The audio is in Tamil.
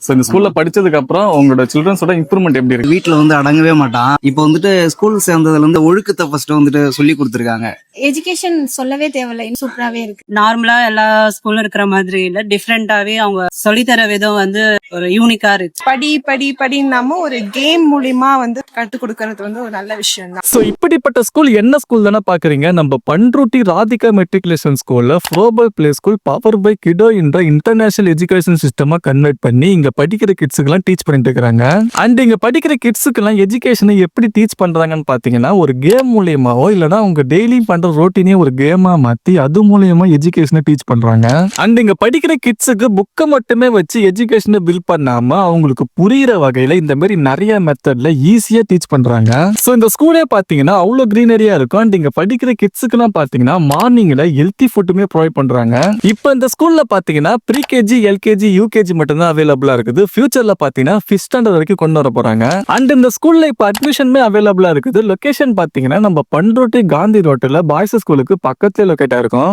சோ இந்த ஸ்கூல்ல படிச்சதுக்கு அப்புறம் உங்களோட சில்ட்ரன்ஸோட இம்ப்ரூவ்மெண்ட் எப்படி இருக்கு? வீட்டுல வந்து அடங்கவே மாட்டான். இப்போ வந்துட்டு ஸ்கூல் சேர்ந்ததுல இருந்து ஒழுக்கத்தை ஃபர்ஸ்ட் வந்துட்டு சொல்லி கொடுத்துருக்காங்க. எஜுகேஷன் சொல்லவே தேவையில்லை, சூப்பராவே இருக்கு. நார்மலா எல்லா ஸ்கூல்ல இருக்கிற மாதிரி இல்ல, டிஃப்ரெண்டாவே அவங்க சொல்லித்தர விதம் வந்து ஒரு யூனிக்கா இருக்கு. படி படி படினாம ஒரு கேம் மூலியமா வந்து கற்றுக் கொடுக்கறது வந்து ஒரு நல்ல விஷயம் தான். சோ இப்படிப்பட்ட ஸ்கூல் என்ன ஸ்கூல் தானே பாக்குறீங்க? நம்ம பண்ருட்டி ராதிகா மெட்ரிகுலேஷன் ஸ்கூல்ல ஃப்ளோபல் பிளே ஸ்கூல் பவர் பை கிடோ என்ற இன்டர்நேஷனல் எஜுகேஷன் சிஸ்டமா கன்வெர்ட் பண்ணி இங்க படிக்கிற கிட்ஸுக்கு எல்லாம் டீச் பண்ணிட்டு இருக்காங்க. அண்ட் இங்க படிக்கிற கிட்ஸுக்கு எல்லாம் எஜுகேஷனை எப்படி டீச் பண்றாங்கன்னு பாத்தீங்கன்னா, ஒரு கேம் மூலியமாவோ இல்லனா உங்க டெய்லி பண்ற ரோட்டீனே ஒரு கேமா மாத்தி அது மூலியமா எஜுகேஷனை டீச் பண்றாங்க. அண்ட் இங்க படிக்கிற கிட்ஸுக்கு புக்கை மட்டுமே வச்சு எஜுகேஷனை பில்ட் பண்ணாம அவங்களுக்கு புரியுற வகையில இந்த மாதிரி நிறைய மெத்தட்ல ஈஸியா டீச் பண்றாங்க. சோ இந்த ஸ்கூலே பாத்தீங்கன்னா அவ்வளவு கிரீனரியா இருக்கும். அண்ட் இங்க படிக்கிற கிட்ஸுக்கு எல்லாம் பாத்தீங்கன்னா மார்னிங்ல ஹெல்த்தி ஃபுட்டுமே ப்ரொவைட் பண்றாங்க. இப்போ இந்த ஸ்கூல்ல பாத்தீங்கன்னா ப்ரீ கேஜி, எல்கேஜி, யூகேஜி மட்டும் தான் அவைலபிளா இருக்குது. ஃபியூச்சர்ல பாத்தீங்கன்னா 5th ஸ்டாண்டர்ட் வரைக்கும் கொண்டு வர போறாங்க. அண்ட் இந்த ஸ்கூல்ல இப்ப அட்மிஷனுமே அவைலபிளா இருக்குது. லொகேஷன் பாத்தீங்கன்னா நம்ம பண்ருட்டி காந்தி ரோட்ல பாய்ஸ் ஸ்கூலுக்கு பக்கத்துல லொகேட்டா இருக்கும்.